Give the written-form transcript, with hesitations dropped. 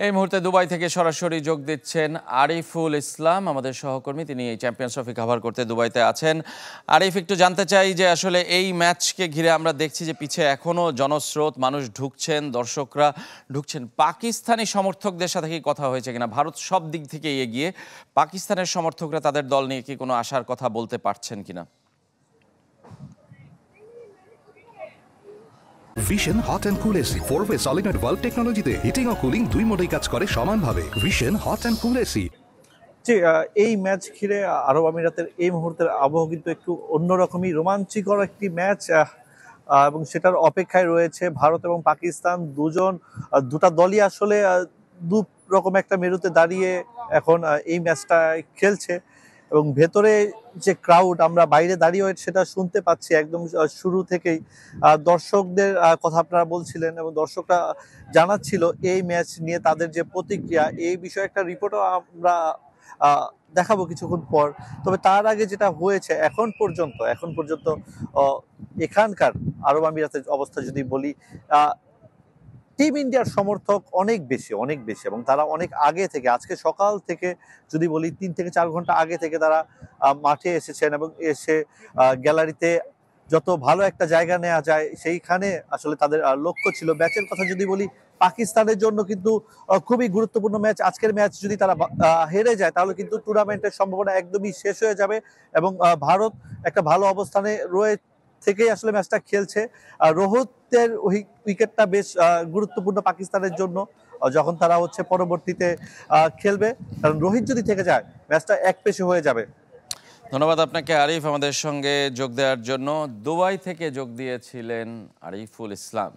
এই মুহূর্তে দুবাই থেকে সরাসরি যোগ দিচ্ছেন আরিফুল ইসলাম, আমাদের সহকর্মী। তিনি এই চ্যাম্পিয়ন্স ট্রফি কভার করতে দুবাইতে আছেন। আরিফ, একটু জানতে চাই যে আসলে এই ম্যাচকে ঘিরে আমরা দেখছি যে পিছে এখনো জনস্রোত, মানুষ ঢুকছেন, দর্শকরা ঢুকছেন। পাকিস্তানি সমর্থকদের সাথে কি কথা হয়েছে কিনা? ভারত সব দিক থেকে এগিয়ে, পাকিস্তানের সমর্থকরা তাদের দল নিয়ে কি কোনো আশার কথা বলতে পারছেন কিনা? Vision hot and cool AC 4-way solenoid valve টেকনোলজিতে হিটিং ও কুলিং দুই মোডেই কাজ করে সমানভাবে। Vision hot and cool AC. যে এই ম্যাচ ঘিরে আরব আমিরাতের এই মুহূর্তের আবহাওয়া কিন্তু একটু অন্যরকমই রোমাঞ্চকর একটি ম্যাচ, এবং সেটার অপেক্ষায় রয়েছে ভারত এবং পাকিস্তান। দুটা দলই আসলে দু রকম একটা মেরুতে দাঁড়িয়ে এখন এই ম্যাচটা খেলছে, এবং ভেতরে যে ক্রাউড, আমরা বাইরে দাঁড়িয়ে সেটা শুনতে পাচ্ছি একদম শুরু থেকেই। দর্শকদের কথা আপনারা বলছিলেন, এবং দর্শকরা জানাচ্ছিল এই ম্যাচ নিয়ে তাদের যে প্রতিক্রিয়া, এই বিষয়ে একটা রিপোর্টও আমরা দেখাবো কিছুক্ষণ পর। তবে তার আগে যেটা হয়েছে এখন পর্যন্ত এখানকার আরব আমিরাতের অবস্থা যদি বলি, টিম ইন্ডিয়ার সমর্থক অনেক বেশি এবং তারা অনেক আগে থেকে, আজকে সকাল থেকে যদি বলি 3 থেকে 4 ঘন্টা আগে থেকে তারা মাঠে এসেছেন, এবং এসে গ্যালারিতে যত ভালো একটা জায়গা নেওয়া যায় সেইখানে আসলে তাদের লক্ষ্য ছিল। ম্যাচের কথা যদি বলি, পাকিস্তানের জন্য কিন্তু খুবই গুরুত্বপূর্ণ ম্যাচ। আজকের ম্যাচ যদি তারা হেরে যায় তাহলে কিন্তু টুর্নামেন্টের সম্ভাবনা একদমই শেষ হয়ে যাবে, এবং ভারত একটা ভালো অবস্থানে থেকেই আসলে ম্যাচটা খেলছে। রোহিতের উইকেটটা বেশ গুরুত্বপূর্ণ পাকিস্তানের জন্য, যখন তারা পরবর্তীতে খেলবে, কারণ রোহিত যদি থেকে যায় ম্যাচটা এক পেশে হয়ে যাবে। ধন্যবাদ আপনাকে আরিফ, আমাদের সঙ্গে যোগ দেওয়ার জন্য। দুবাই থেকে যোগ দিয়েছিলেন আরিফুল ইসলাম।